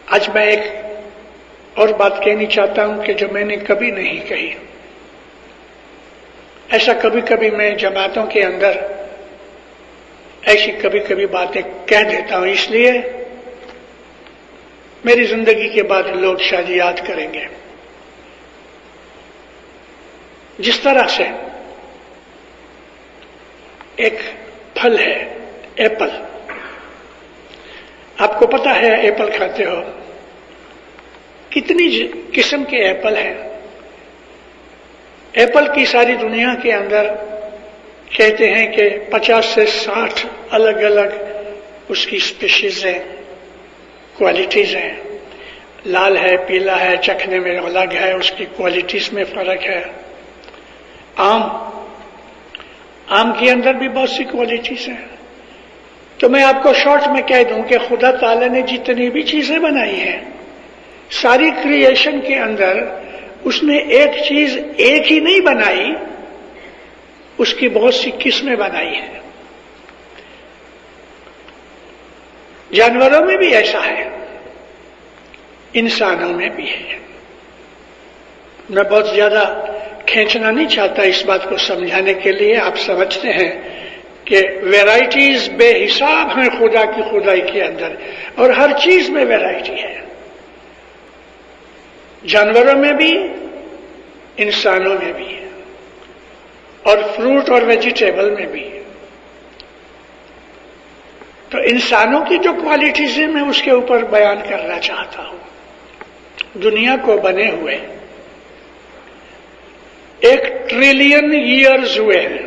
آج میں ایک اور بات کہنی چاہتا ہوں کہ جو میں نے کبھی نہیں کہی. ایسا کبھی کبھی میں جماعتوں کے اندر ایسی کبھی کبھی باتیں کہہ دیتا ہوں، اس لیے میری زندگی کے بعد لوگ شاید یاد کریں گے. جس طرح سے ایک پھل ہے ایپل، آپ کو پتا ہے ایپل کھاتے ہو، کتنی قسم کے ایپل ہیں. ایپل کی ساری دنیا کے اندر کہتے ہیں کہ 50 سے 60 الگ الگ اس کی اسپیشیز ہیں، کوالٹیز ہیں. لال ہے، پیلا ہے، چکھنے میں الگ ہے، اس کی کوالٹیز میں فرق ہے. آم کے اندر بھی بہت سی کوالٹیز ہیں. تو میں آپ کو شارٹ میں کہہ دوں کہ خدا تعالی نے جتنی بھی چیزیں بنائی ہیں، ساری کریشن کے اندر اس نے ایک چیز ایک ہی نہیں بنائی، اس کی بہت سی قسمیں بنائی ہیں. جانوروں میں بھی ایسا ہے، انسانوں میں بھی ہے. میں بہت زیادہ کھینچنا نہیں چاہتا اس بات کو سمجھانے کے لیے. آپ سمجھتے ہیں کہ ویرائٹیز بے حساب ہیں خدا کی خدائی کے اندر، اور ہر چیز میں ویرائٹی ہے، جانوروں میں بھی، انسانوں میں بھی، اور فروٹ اور ویجیٹیبل میں بھی. تو انسانوں کی جو کوالٹیز ہیں میں اس کے اوپر بیان کرنا چاہتا ہوں. دنیا کو بنے ہوئے 1 ٹریلین ایئرز ہوئے ہیں.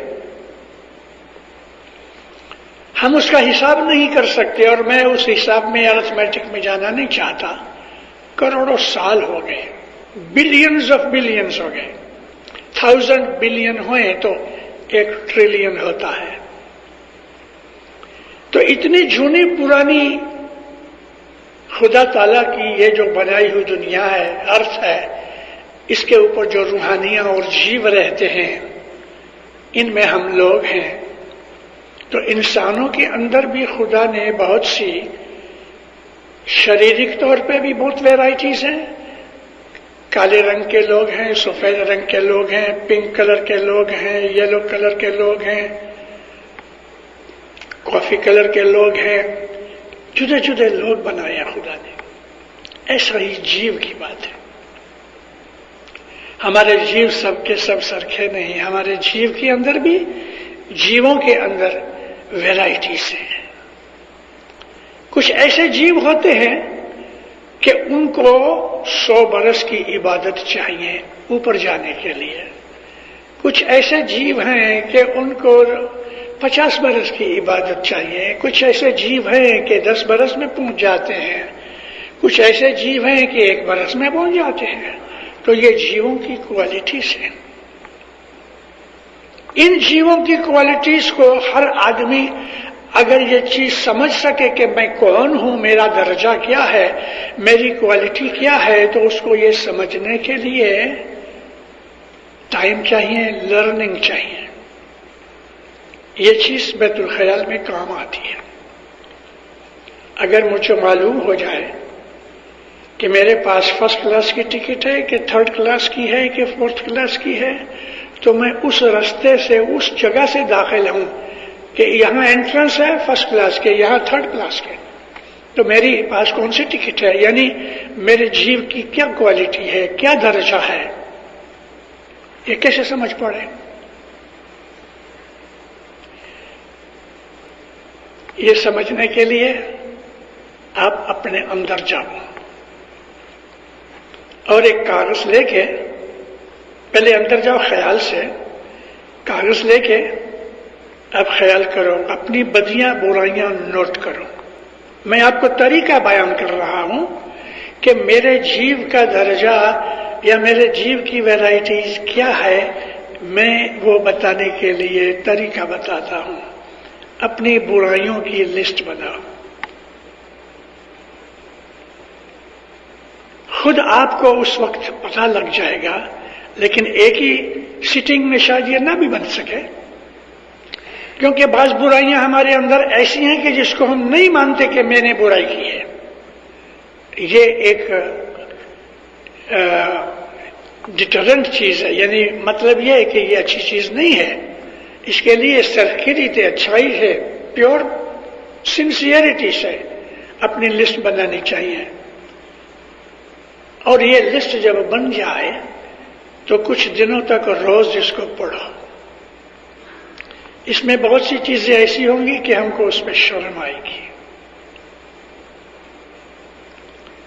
ہم اس کا حساب نہیں کر سکتے، اور میں اس حساب میں ارتھمیٹک میں جانا نہیں چاہتا. کروڑوں سال ہو گئے، بلینز آف بلینز ہو گئے. 1000 بلین ہوئے تو 1 ٹریلین ہوتا ہے. تو اتنی جونی پرانی خدا تعالیٰ کی یہ جو بنائی ہوئی دنیا ہے، ارتھ ہے، اس کے اوپر جو روحانیاں اور جیو رہتے ہیں، ان میں ہم لوگ ہیں. تو انسانوں کے اندر بھی خدا نے بہت سی شریرک طور پہ بھی بہت ویرائٹیز ہیں. کالے رنگ کے لوگ ہیں، سفید رنگ کے لوگ ہیں، پنک کلر کے لوگ ہیں، یلو کلر کے لوگ ہیں، کافی کلر کے لوگ ہیں. جدے جدے لوگ بنایا خدا نے. ایسا ہی جیو کی بات ہے. ہمارے جیو سب کے سب سرکھے نہیں. ہمارے جیو کے اندر بھی، جیووں کے اندر ویرائٹیز ہیں. کچھ ایسے جیو ہوتے ہیں کہ ان کو 100 برس کی عبادت چاہیے اوپر جانے کے لیے. کچھ ایسے جیو ہیں کہ ان کو 50 برس کی عبادت چاہیے. کچھ ایسے جیو ہیں کہ 10 برس میں پہنچ جاتے ہیں. کچھ ایسے جیو ہیں کہ 1 برس میں پہنچ جاتے ہیں. تو یہ جیووں کی کوالٹیز ہیں. ان جیووں کی کوالٹیز کو ہر آدمی اگر یہ چیز سمجھ سکے کہ میں کون ہوں، میرا درجہ کیا ہے، میری کوالٹی کیا ہے، تو اس کو یہ سمجھنے کے لیے ٹائم چاہیے، لرننگ چاہیے. یہ چیز بیت الخیال میں کام آتی ہے. اگر مجھے معلوم ہو جائے کہ میرے پاس 1st کلاس کی ٹکٹ ہے کہ 3rd کلاس کی ہے کہ 4th کلاس کی ہے، تو میں اس رستے سے، اس جگہ سے داخل ہوں کہ یہاں انٹرنس ہے 1st کلاس کے، یہاں 3rd کلاس کے، تو میری پاس کون سی ٹکٹ ہے، یعنی میرے جیو کی کیا کوالٹی ہے، کیا درجہ ہے. یہ کیسے سمجھ پڑے؟ یہ سمجھنے کے لیے آپ اپنے اندر جاؤ اور ایک کاغذ لے کے، پہلے اندر جاؤ خیال سے، کاغذ لے کے اب خیال کرو، اپنی بدیاں برائیاں نوٹ کرو. میں آپ کو طریقہ بیان کر رہا ہوں کہ میرے جیو کا درجہ یا میرے جیو کی ویرائٹیز کیا ہے، میں وہ بتانے کے لیے طریقہ بتاتا ہوں. اپنی برائیوں کی لسٹ بناؤ. خود آپ کو اس وقت پتہ لگ جائے گا، لیکن ایک ہی سٹنگ میں شاید یہ نہ بھی بن سکے، کیونکہ بعض برائیاں ہمارے اندر ایسی ہیں کہ جس کو ہم نہیں مانتے کہ میں نے برائی کی ہے. یہ ایک ڈیٹرنٹ چیز ہے، یعنی مطلب یہ ہے کہ یہ اچھی چیز نہیں ہے. اس کے لیے سرخیریت اچھائی ہے، پیور سنسیئرٹی سے اپنی لسٹ بنانی چاہیے. اور یہ لسٹ جب بن جائے تو کچھ دنوں تک روز اس کو پڑھو. اس میں بہت سی چیزیں ایسی ہوں گی کہ ہم کو اس پہ شرم آئے گی.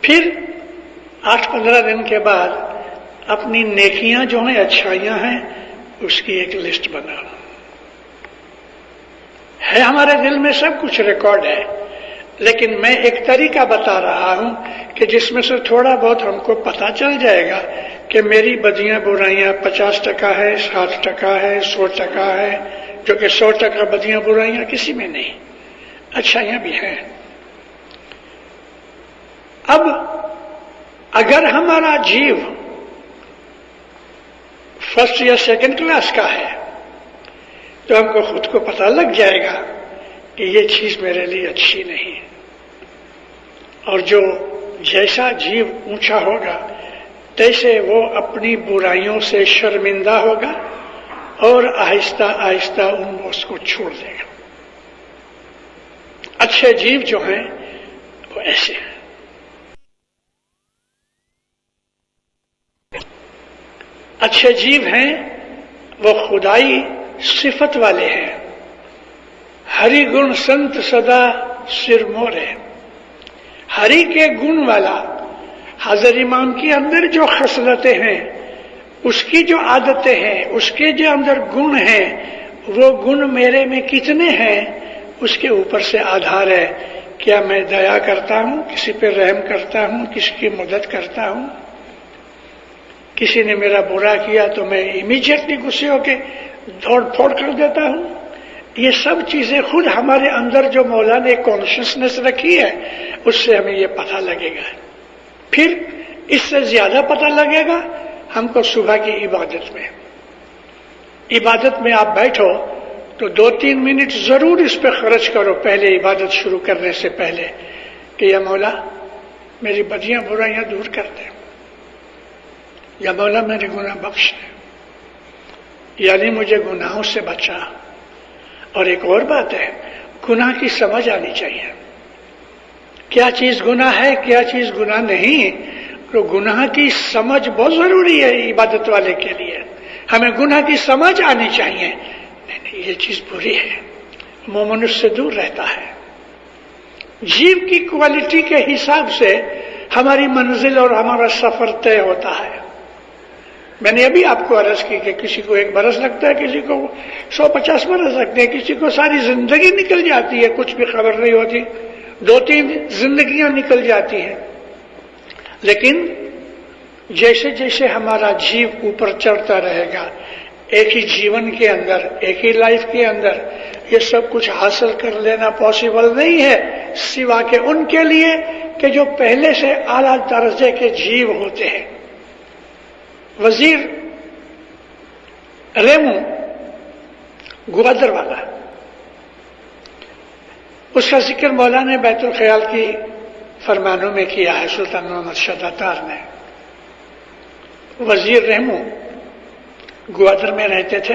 پھر 8-15 دن کے بعد اپنی نیکیاں جو ہیں، اچھائیاں ہیں، اس کی ایک لسٹ بناؤ. ہے ہمارے دل میں سب کچھ ریکارڈ ہے، لیکن میں ایک طریقہ بتا رہا ہوں کہ جس میں سے تھوڑا بہت ہم کو پتا چل جائے گا کہ میری بدیاں برائیاں 50% ہے، 60% ہے، 100% ہے، جو کہ 100% بدیاں برائیاں کسی میں نہیں، اچھائیاں بھی ہیں. اب اگر ہمارا جیو فرسٹ یا سیکنڈ کلاس کا ہے تو ہم کو خود کو پتہ لگ جائے گا کہ یہ چیز میرے لیے اچھی نہیں. اور جو جیسا جیو اونچا ہوگا تیسے وہ اپنی برائیوں سے شرمندہ ہوگا اور آہستہ آہستہ ان اس کو چھوڑ دے گا. اچھے جیو جو ہیں وہ ایسے ہیں. اچھے جیو ہیں وہ خدائی صفت والے ہیں. ہری گن سنت سدا سر مورے. ہری کے گن والا حضرت امام کے اندر جو خصلتیں ہیں، اس کی جو عادتیں ہیں، اس کے جو اندر گن ہیں، وہ گن میرے میں کتنے ہیں اس کے اوپر سے آدھار ہے. کیا میں دیا کرتا ہوں، کسی پہ رحم کرتا ہوں، کسی کی مدد کرتا ہوں؟ کسی نے میرا برا کیا تو میں امیجیٹلی غصے ہو کے دوڑ پھوڑ کر دیتا ہوں. یہ سب چیزیں خود ہمارے اندر جو مولا نے کانشیسنس رکھی ہے اس سے ہمیں یہ پتہ لگے گا. پھر اس سے زیادہ پتہ لگے گا ہم کو صبح کی عبادت میں آپ بیٹھو تو 2-3 منٹ ضرور اس پہ خرچ کرو پہلے عبادت شروع کرنے سے پہلے کہ یا مولا میری بدیاں برائیاں دور کر دے، یا مولا میرے گناہ بخش دے، یعنی مجھے گناہوں سے بچا. اور ایک اور بات ہے، گناہ کی سمجھ آنی چاہیے. کیا چیز گناہ ہے، کیا چیز گناہ نہیں. تو گناہ کی سمجھ بہت ضروری ہے عبادت والے کے لیے. ہمیں گناہ کی سمجھ آنی چاہیے. نہیں یہ چیز بری ہے، مومن اس سے دور رہتا ہے. جیو کی کوالٹی کے حساب سے ہماری منزل اور ہمارا سفر طے ہوتا ہے. میں نے ابھی آپ کو عرض کی کہ کسی کو 1 برس لگتا ہے، کسی کو 150 برس لگتے ہیں، کسی کو ساری زندگی نکل جاتی ہے، کچھ بھی خبر نہیں ہوتی، 2-3 زندگیاں نکل جاتی ہیں. لیکن جیسے جیسے ہمارا جیو اوپر چڑھتا رہے گا، ایک ہی جیون کے اندر، ایک ہی لائف کے اندر یہ سب کچھ حاصل کر لینا پاسبل نہیں ہے، سوا کہ ان کے لیے کہ جو پہلے سے اعلیٰ درجے کے جیو ہوتے ہیں. وزیر ریمو گوادر والا، اس کا ذکر مولانا بیت الخیال کی فرمانوں میں کیا ہے. سلطان محمد شاہ تاتار نے. وزیر ریمو گوادر میں رہتے تھے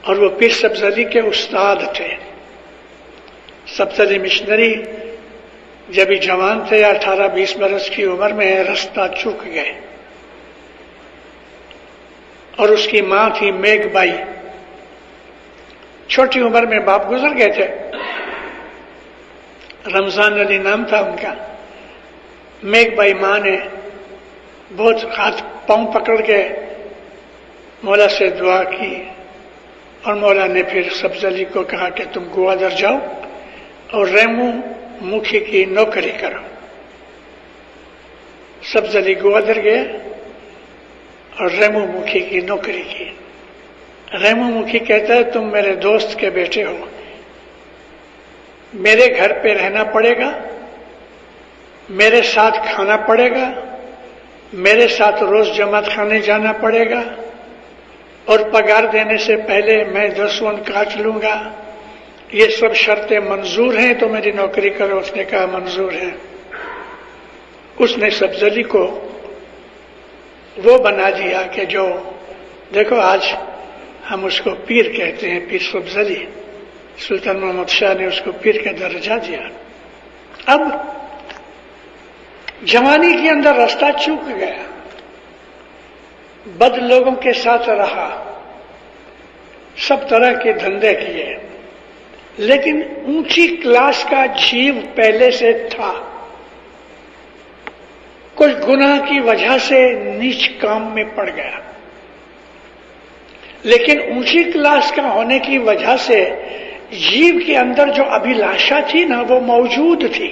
اور وہ پیر سبزلی کے استاد تھے. سبزلی مشنری جب ہی جوان تھے، 18-20 برس کی عمر میں رستہ چوک گئے، اور اس کی ماں تھی میگ بائی. چھوٹی عمر میں باپ گزر گئے تھے. رمضان علی نام تھا ان کا. میگ بائی ماں نے بہت ہاتھ پاؤں پکڑ کے مولا سے دعا کی، اور مولا نے پھر سبزلی کو کہا کہ تم گوادر جاؤ اور ریمو مکھی کی نوکری کرو. سبزلی گوادر گئے اور ریمو مکھی کی نوکری کی. ریمو مکھی کہتا ہے تم میرے دوست کے بیٹے ہو، میرے گھر پہ رہنا پڑے گا، میرے ساتھ کھانا پڑے گا، میرے ساتھ روز جماعت خانے جانا پڑے گا، اور پگار دینے سے پہلے میں 10 ون کاٹ لوں گا. یہ سب شرطیں منظور ہیں تو میری نوکری کرو. اس نے کہا منظور ہے. اس نے سبزلی کو وہ بنا دیا کہ جو دیکھو آج ہم اس کو پیر کہتے ہیں، پیر سبزلی. سلطان محمد شاہ نے اس کو پیر کا درجہ دیا. اب جوانی کے اندر راستہ چوک گیا، بد لوگوں کے ساتھ رہا، سب طرح کے دھندے کیے، لیکن اونچی کلاس کا جیو پہلے سے تھا. کچھ گناہ کی وجہ سے نیچ کام میں پڑ گیا، لیکن اونچی کلاس کا ہونے کی وجہ سے جیو کے اندر جو ابھیلاشا تھی نا وہ موجود تھی.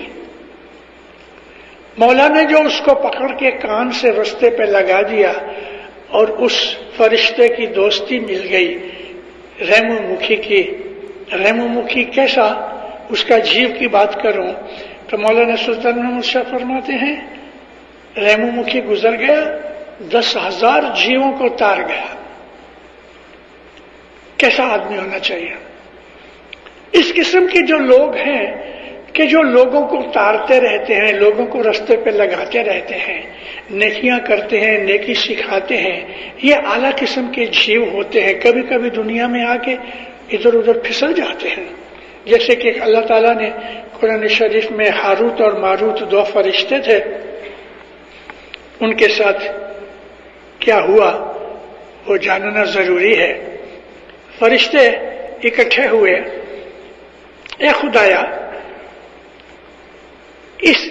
مولا نے جو اس کو پکڑ کے کان سے رستے پہ لگا دیا اور اس فرشتے کی دوستی مل گئی ریمو مکھی کی. ریمو مکھی کیسا، اس کا جیو کی بات کروں تو مولانا سلطان محمد شاہ فرماتے ہیں ریمو مکھی گزر گیا، 10,000 جیووں کو تار گیا. کیسا آدمی ہونا چاہیے؟ اس قسم کے جو لوگ ہیں کہ جو لوگوں کو تارتے رہتے ہیں، لوگوں کو رستے پہ لگاتے رہتے ہیں، نیکیاں کرتے ہیں، نیکی سکھاتے ہیں، یہ اعلیٰ قسم کے جیو ہوتے ہیں. کبھی کبھی دنیا میں آ کے ادھر ادھر پھسل جاتے ہیں. جیسے کہ اللہ تعالیٰ نے قرآن شریف میں ہاروت اور ماروت 2 فرشتے تھے، ان کے ساتھ کیا ہوا وہ جاننا ضروری ہے. فرشتے اکٹھے ہوئے، اے خدایا اس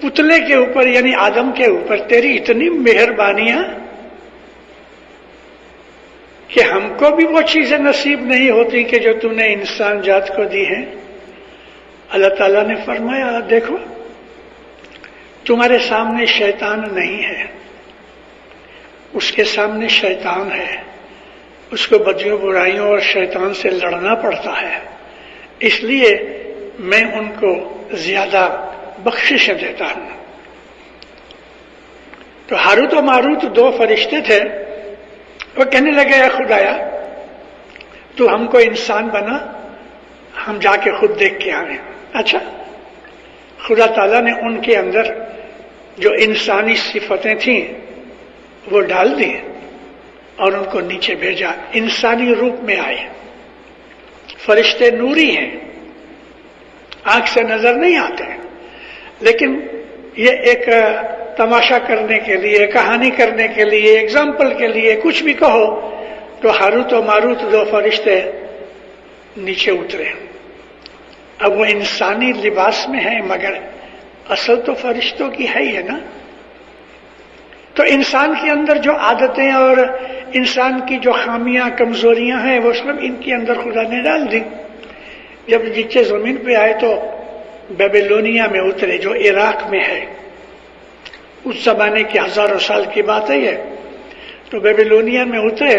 پتلے کے اوپر یعنی آدم کے اوپر تیری اتنی مہربانیاں کہ ہم کو بھی وہ چیزیں نصیب نہیں ہوتی کہ جو تو نے انسان جات کو دی ہیں. اللہ تعالیٰ نے فرمایا دیکھو تمہارے سامنے شیطان نہیں ہے، اس کے سامنے شیطان ہے، اس کو بدیوں برائیوں اور شیطان سے لڑنا پڑتا ہے، اس لیے میں ان کو زیادہ بخشش دیتا ہوں. تو ہاروت و ماروت 2 فرشتے تھے، وہ کہنے لگے اے خدایا تو ہم کو انسان بنا، ہم جا کے خود دیکھ کے آئیں. اچھا، خدا تعالیٰ نے ان کے اندر جو انسانی صفتیں تھیں وہ ڈال دی اور ان کو نیچے بھیجا. انسانی روپ میں آئے. فرشتے نوری ہیں، آنکھ سے نظر نہیں آتے، لیکن یہ ایک تماشا کرنے کے لیے، کہانی کرنے کے لیے، ایگزامپل کے لیے کچھ بھی کہو تو ہاروت و ماروت 2 فرشتے نیچے اترے. اب وہ انسانی لباس میں ہیں مگر اصل تو فرشتوں کی ہے ہی ہے نا. تو انسان کے اندر جو عادتیں اور انسان کی جو خامیاں کمزوریاں ہیں وہ سب ان کے اندر خدا نے ڈال دی. جب نیچے زمین پہ آئے تو بیبیلونیا میں اترے جو عراق میں ہے. اس زمانے کی ہزاروں سال کی بات ہے یہ. تو بیبیلونیا میں اترے،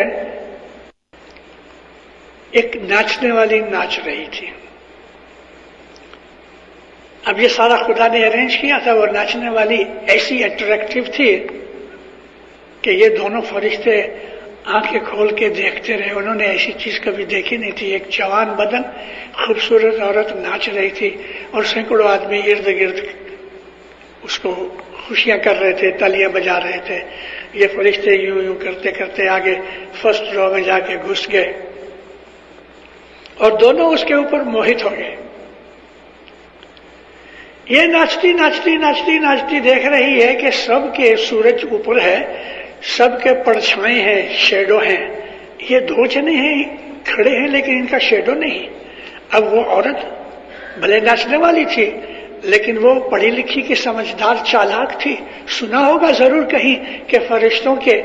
ایک ناچنے والی ناچ رہی تھی. اب یہ سارا خدا نے ارینج کیا تھا. وہ ناچنے والی ایسی اٹریکٹیو تھی کہ یہ دونوں فرشتے آنکھیں کھول کے دیکھتے رہے. انہوں نے ایسی چیز کبھی دیکھی نہیں تھی. ایک جوان بدن خوبصورت عورت ناچ رہی تھی اور سینکڑوں آدمی ارد گرد اس کو خوشیاں کر رہے تھے، تالیاں بجا رہے تھے. یہ فرشتے یوں یوں کرتے کرتے آگے فرسٹ رو میں جا کے گھس گئے اور دونوں اس کے اوپر موہت ہو گئے. یہ ناچتی ناچتی ناچتی ناچتی دیکھ رہی ہے کہ سب کے سورج اوپر ہے، سب کے پرچھائیں ہیں، شیڈو ہیں. یہ 2 جنے ہیں کھڑے ہیں لیکن ان کا شیڈو نہیں. اب وہ عورت بھلے ناچنے والی تھی لیکن وہ پڑھی لکھی کی سمجھدار چالاک تھی. سنا ہوگا ضرور کہیں کہ فرشتوں کے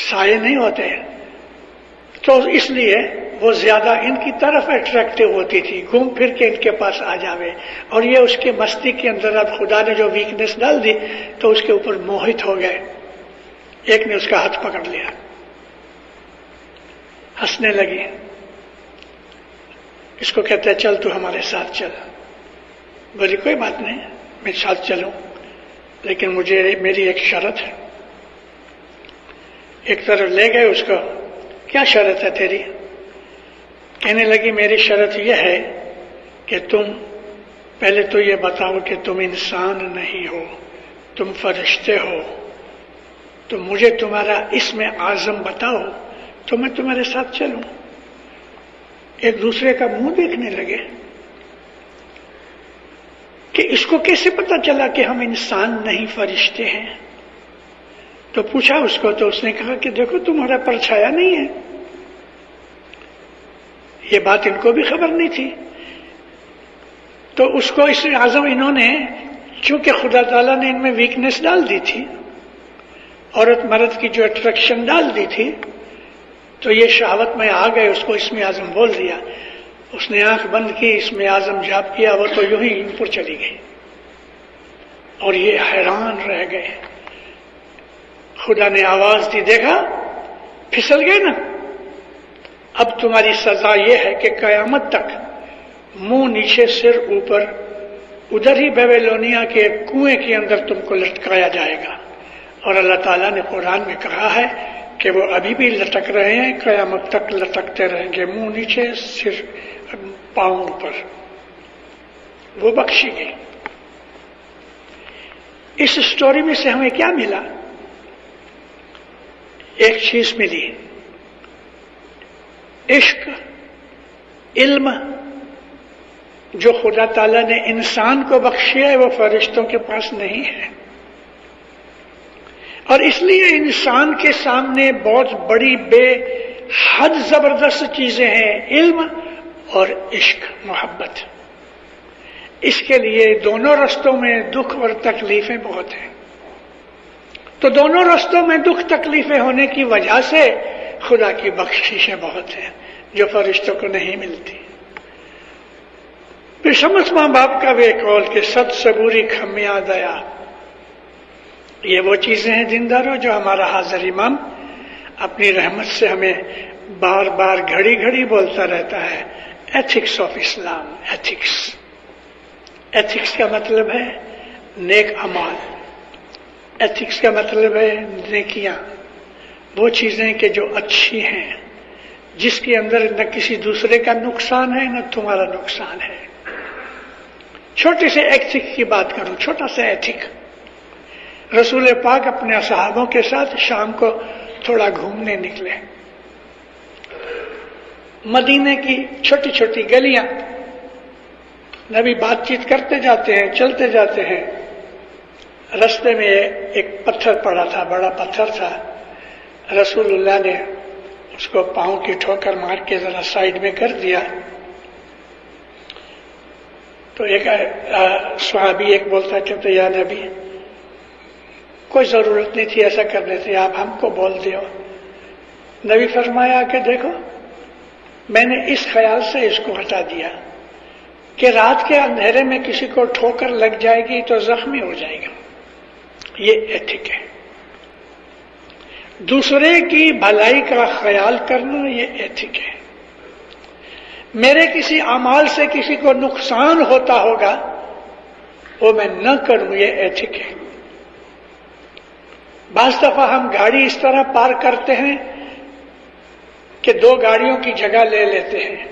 سائے نہیں ہوتے، تو اس لیے وہ زیادہ ان کی طرف اٹریکٹیو ہوتی تھی، گھوم پھر کے ان کے پاس آ جاوے. اور یہ اس کے مستی کے اندر اب خدا نے جو ویکنیس ڈال دی تو اس کے اوپر موہت ہو گئے. ایک نے اس کا ہاتھ پکڑ لیا، ہنسنے لگی. اس کو کہتا ہے چل تو ہمارے ساتھ چل. بولی کوئی بات نہیں میں ساتھ چلوں، لیکن میری ایک شرط ہے. ایک طرف لے گئے اس کو. کیا شرط ہے تیری؟ کہنے لگی میری شرط یہ ہے کہ تم پہلے تو یہ بتاؤ کہ تم انسان نہیں ہو، تم فرشتے ہو تو مجھے تمہارا اسم اعظم بتاؤ تو میں تمہارے ساتھ چلوں. ایک دوسرے کا منہ دیکھنے لگے کہ اس کو کیسے پتا چلا کہ ہم انسان نہیں فرشتے ہیں. تو پوچھا اس کو تو اس نے کہا کہ دیکھو تمہارا پرچھایا نہیں ہے. یہ بات ان کو بھی خبر نہیں تھی. تو اس کو اسم اعظم انہوں نے، چونکہ خدا تعالیٰ نے ان میں ویکنس ڈال دی تھی، عورت مرد کی جو اٹریکشن ڈال دی تھی، تو یہ شہوت میں آ گئے، اس کو اسم اعظم بول دیا. اس نے آنکھ بند کی، اسم اعظم جاپ کیا، وہ تو یوں ہی اوپر چلی گئی اور یہ حیران رہ گئے. خدا نے آواز دی، دیکھا پھسل گئے نا. اب تمہاری سزا یہ ہے کہ قیامت تک منہ نیچے سر اوپر ادھر ہی بیبیلونیا کے کنویں کے اندر تم کو لٹکایا جائے گا. اور اللہ تعالیٰ نے قرآن میں کہا ہے کہ وہ ابھی بھی لٹک رہے ہیں، قیامت تک لٹکتے رہیں گے، منہ نیچے سر پاؤں اوپر. وہ بخشی گئی. اس سٹوری میں سے ہمیں کیا ملا؟ ایک چیز ملی، عشق، علم جو خدا تعالیٰ نے انسان کو بخشیا ہے وہ فرشتوں کے پاس نہیں ہے. اور اس لیے انسان کے سامنے بہت بڑی بے حد زبردست چیزیں ہیں، علم اور عشق، محبت. اس کے لیے دونوں رستوں میں دکھ اور تکلیفیں بہت ہیں. تو دونوں رستوں میں دکھ تکلیفیں ہونے کی وجہ سے خدا کی بخششیں بہت ہیں جو فرشتوں کو نہیں ملتی. پھر شمس ماں باپ کا بھی قول کہ ست صبوری کھمیا دیا، یہ وہ چیزیں ہیں دینداروں جو ہمارا حاضر امام اپنی رحمت سے ہمیں بار بار گھڑی گھڑی بولتا رہتا ہے. Ethics of Islam. ایتھکس کا مطلب ہے نیک اعمال. ایتھکس کا مطلب ہے نیکیاں، وہ چیزیں کہ جو اچھی ہیں، جس کے اندر نہ کسی دوسرے کا نقصان ہے نہ تمہارا نقصان ہے. چھوٹے سے ایتھک کی بات کروں، چھوٹا سا ایتھک. رسول پاک اپنے صحابوں کے ساتھ شام کو تھوڑا گھومنے نکلے. مدینے کی چھوٹی چھوٹی گلیاں، نبی بات چیت کرتے جاتے ہیں، چلتے جاتے ہیں. رستے میں ایک پتھر پڑا تھا، بڑا پتھر تھا. رسول اللہ نے اس کو پاؤں کی ٹھوکر مار کے ذرا سائڈ میں کر دیا. تو ایک صحابی ایک بولتا کہ یا نبی کوئی ضرورت نہیں تھی ایسا کرنے سے، آپ ہم کو بول دیو. نبی فرمایا کہ دیکھو میں نے اس خیال سے اس کو ہٹا دیا کہ رات کے اندھیرے میں کسی کو ٹھوکر لگ جائے گی تو زخمی ہو جائے گا. یہ ایتھک ہے. دوسرے کی بھلائی کا خیال کرنا یہ ایتھک ہے. میرے کسی اعمال سے کسی کو نقصان ہوتا ہوگا وہ میں نہ کروں، یہ ایتھک ہے. بعض دفعہ ہم گاڑی اس طرح پار کرتے ہیں کہ دو گاڑیوں کی جگہ لے لیتے ہیں،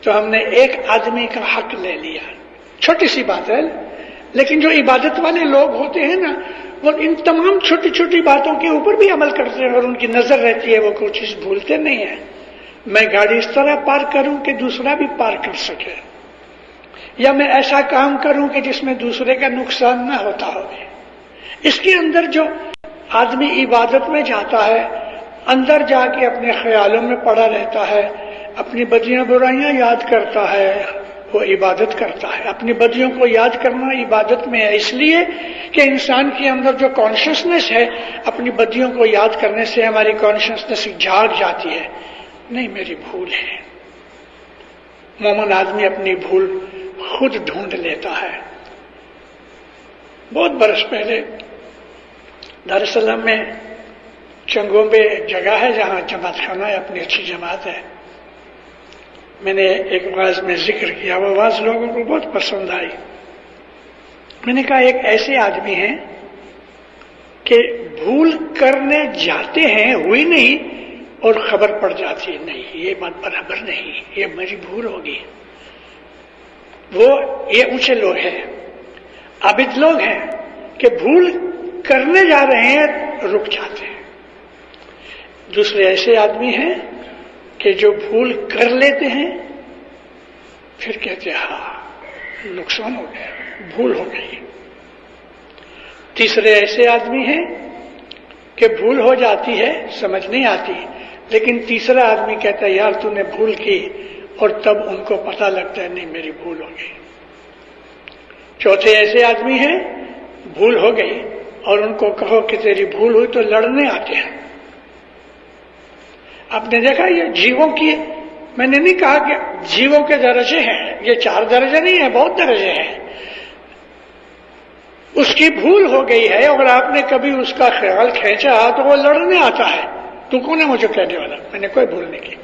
تو ہم نے ایک آدمی کا حق لے لیا. چھوٹی سی بات ہے، لیکن جو عبادت والے لوگ ہوتے ہیں نا وہ ان تمام چھوٹی چھوٹی باتوں کے اوپر بھی عمل کرتے ہیں اور ان کی نظر رہتی ہے، وہ کوئی چیز بھولتے نہیں ہیں. میں گاڑی اس طرح پار کروں کہ دوسرا بھی پار کر سکے، یا میں ایسا کام کروں کہ جس میں دوسرے کا نقصان نہ ہوتا ہو. اس کے اندر جو آدمی عبادت میں جاتا ہے، اندر جا کے اپنے خیالوں میں پڑا رہتا ہے، اپنی بدیاں برائیاں یاد کرتا ہے، وہ عبادت کرتا ہے. اپنی بدیوں کو یاد کرنا عبادت میں ہے، اس لیے کہ انسان کے اندر جو کانشسنس ہے اپنی بدیوں کو یاد کرنے سے ہماری کانشسنس جھاگ جاتی ہے. نہیں، میری بھول ہے. مومن آدمی اپنی بھول خود ڈھونڈ لیتا ہے. بہت برس پہلے دار السلام میں چنگومبے ایک جگہ ہے جہاں جماعت خانہ ہے، اپنی اچھی جماعت ہے. میں نے ایک واعظ میں ذکر کیا، وہ واعظ لوگوں کو بہت پسند آئی. میں نے کہا ایک ایسے آدمی ہیں کہ بھول کرنے جاتے ہیں، ہوئی نہیں اور خبر پڑ جاتی ہے، نہیں یہ بات برابر نہیں، یہ میری بھول ہوگی. یہ اونچے لوگ ہیں، عابد لوگ ہیں کہ بھول کرنے جا رہے ہیں رک جاتے ہیں. دوسرے ایسے آدمی ہیں کہ جو بھول کر لیتے ہیں پھر کہتے ہیں ہاں نقصان ہو گیا، بھول ہو گئی. تیسرے ایسے آدمی ہیں کہ بھول ہو جاتی ہے، سمجھ نہیں آتی، لیکن تیسرا آدمی کہتا ہے یار تو نے بھول کی، اور تب ان کو پتہ لگتا ہے نہیں میری بھول ہو گئی. چوتھے ایسے آدمی ہیں بھول ہو گئی اور ان کو کہو کہ تیری بھول ہوئی تو لڑنے آتے ہیں. آپ نے دیکھا یہ جیووں کی، میں نے نہیں کہا کہ جیووں کے درجے ہیں، یہ 4 درجے نہیں ہیں، بہت درجے ہیں. اس کی بھول ہو گئی ہے اور آپ نے کبھی اس کا خیال کھینچا تو وہ لڑنے آتا ہے. تو کون ہے مجھے کہنے والا؟ میں نے کوئی بھول نہیں کی.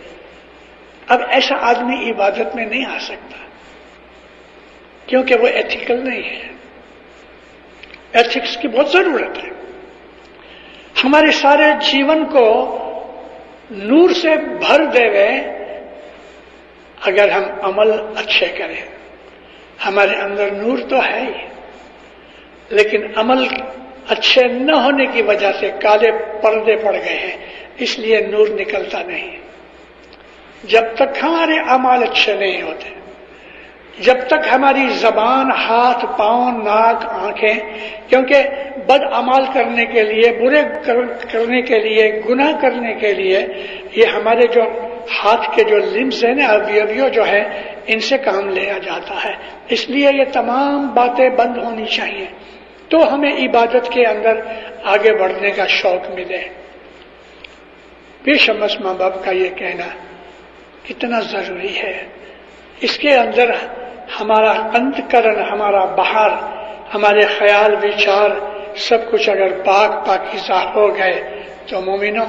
اب ایسا آدمی عبادت میں نہیں آ سکتا کیونکہ وہ ایتھیکل نہیں ہے. ایتھکس کی بہت ضرورت ہے. ہمارے سارے جیون کو نور سے بھر دے گئے اگر ہم عمل اچھے کریں. ہمارے اندر نور تو ہے ہی، لیکن عمل اچھے نہ ہونے کی وجہ سے کالے پردے پڑ گئے ہیں، اس لیے نور نکلتا نہیں. جب تک ہمارے اعمال اچھے نہیں ہوتے، جب تک ہماری زبان، ہاتھ، پاؤں، ناک، آنکھیں، کیونکہ بد اعمال کرنے کے لیے، برے کرنے کے لیے، گناہ کرنے کے لیے یہ ہمارے جو ہاتھ کے جو لمز ہیں نا، اویو جو ہے، ان سے کام لیا جاتا ہے. اس لیے یہ تمام باتیں بند ہونی چاہیے تو ہمیں عبادت کے اندر آگے بڑھنے کا شوق ملے. بے شمس ماں باپ کا یہ کہنا کتنا ضروری ہے. اس کے اندر ہمارا انتکرن، ہمارا باہر، ہمارے خیال، وچار، سب کچھ اگر پاکیزہ ہو گئے تو مومنوں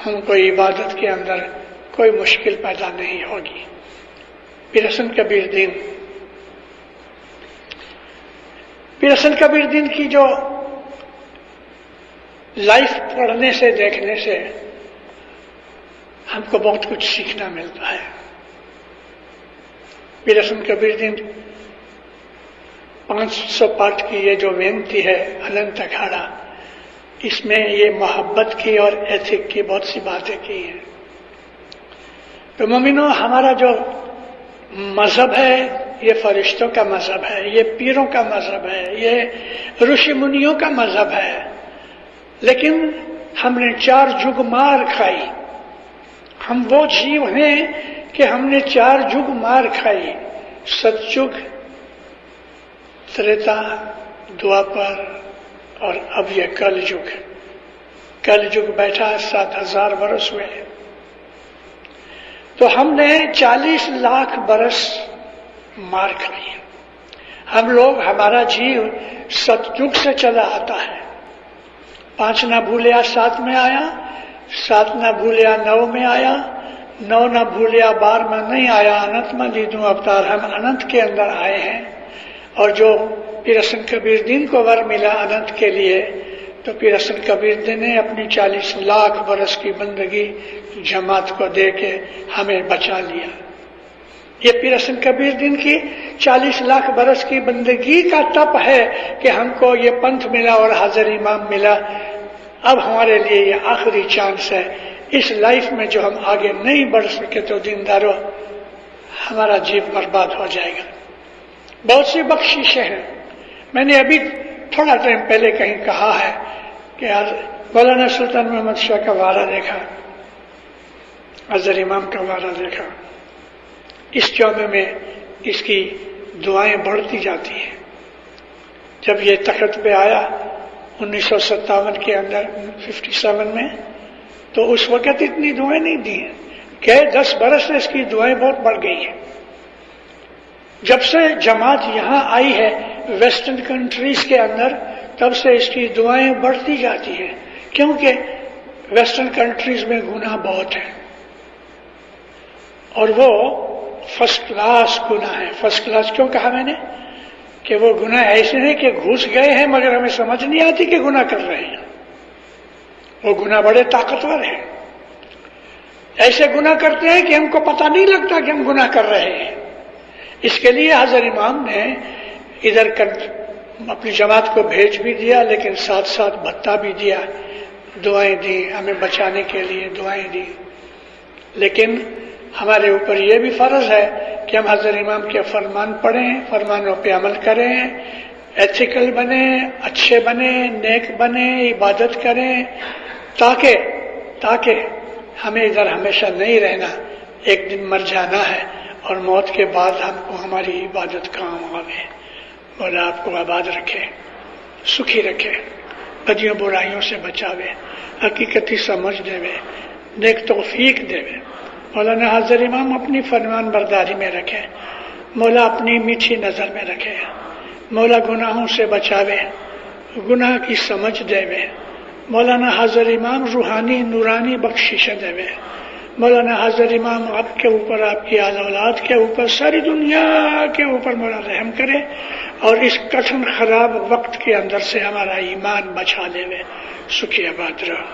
ہم کو عبادت کے اندر کوئی مشکل پیدا نہیں ہوگی. پیر حسن کبیر دین کی جو لائف پڑھنے سے، دیکھنے سے ہم کو بہت کچھ سیکھنا ملتا ہے. پیر حسن کبیر دین 500 پارٹ کی یہ جو محنتی ہے اننت اکھاڑا، اس میں یہ محبت کی اور ایتھک کی بہت سی باتیں کی ہیں. تو مومنوں ہمارا جو مذہب ہے یہ فرشتوں کا مذہب ہے، یہ پیروں کا مذہب ہے، یہ رشی منیوں کا مذہب ہے. لیکن ہم نے 4 جگ مار کھائی. ہم وہ جیو ہیں کہ ہم نے 4 جگ مار کھائی. ستجگ، تریتا، دوپر اور اب یہ کل جگ. کل جگ بیٹھا 7000 برس ہوئے. تو ہم نے 40 لاکھ برس مار کھائی. ہم لوگ، ہمارا جیو ستجگ سے چلا آتا ہے. 5 نہ بھولیا 7 میں آیا، 7 نہ بھولیا 9 میں آیا، 9 نہ بھولیا 12 میں نہیں آیا. انت میں لیدوں اوتار، ہم انت کے اندر آئے ہیں. اور جو پیر حسن کبیر دین کو ور ملا انت کے لیے، تو پیر حسن کبیر دین نے اپنی 40 لاکھ برس کی بندگی جماعت کو دے کے ہمیں بچا لیا. یہ پیر حسن کبیر دین کی 40 لاکھ برس کی بندگی کا تپ ہے کہ ہم کو یہ پنتھ ملا اور حاضر امام ملا. اب ہمارے لیے یہ آخری چانس ہے. اس لائف میں جو ہم آگے نہیں بڑھ سکے تو دینداروں ہمارا جیو برباد ہو جائے گا. بہت سی بخششیں ہیں. میں نے ابھی تھوڑا ٹائم پہلے کہیں کہا ہے کہ مولانا سلطان محمد شاہ کا وارہ دیکھا، حضرت امام کا وارہ دیکھا. اس جامع میں اس کی دعائیں بڑھتی جاتی ہیں. جب یہ تخت پہ آیا 1957 کے اندر 57 میں، تو اس وقت اتنی دعائیں نہیں دی ہیں. کہ 10 برس سے اس کی دعائیں بہت بڑھ گئی ہیں. جب سے جماعت یہاں آئی ہے ویسٹرن کنٹریز کے اندر، تب سے اس کی دعائیں بڑھتی جاتی ہیں. کیونکہ ویسٹرن کنٹریز میں گناہ بہت ہے اور وہ فرسٹ کلاس گناہ ہے. فرسٹ کلاس کیوں کہا میں نے؟ کہ وہ گناہ ایسے ہیں کہ گھس گئے ہیں مگر ہمیں سمجھ نہیں آتی کہ گناہ کر رہے ہیں. وہ گناہ بڑے طاقتور ہیں. ایسے گناہ کرتے ہیں کہ ہم کو پتہ نہیں لگتا کہ ہم گناہ کر رہے ہیں. اس کے لیے حضرت امام نے ادھر اپنی جماعت کو بھیج بھی دیا لیکن ساتھ ساتھ بھتہ بھی دیا، دعائیں دی، ہمیں بچانے کے لیے دعائیں دی۔ لیکن ہمارے اوپر یہ بھی فرض ہے کہ ہم حضرت امام کے فرمان پڑھیں، فرمانوں پہ عمل کریں، ایتھیکل بنیں، اچھے بنیں، نیک بنیں، عبادت کریں، تاکہ ہمیں ادھر ہمیشہ نہیں رہنا، ایک دن مر جانا ہے اور موت کے بعد ہم کو ہماری عبادت کام آوے۔ مولا آپ کو آباد رکھے، سکھی رکھے، بدیوں برائیوں سے بچاوے، حقیقتی سمجھ دے، نیک توفیق دے۔ مولانا حضرت امام اپنی فرمان برداری میں رکھے، مولا اپنی میٹھی نظر میں رکھے، مولا گناہوں سے بچاوے، گناہ کی سمجھ دے۔ مولانا حضرت امام روحانی نورانی بخشش دے۔ مولانا حضرت امام آپ کے اوپر، آپ کی آل اولاد کے اوپر، ساری دنیا کے اوپر مولا رحم کرے اور اس کٹھن خراب وقت کے اندر سے ہمارا ایمان بچا لے۔ سکھی آباد رہو۔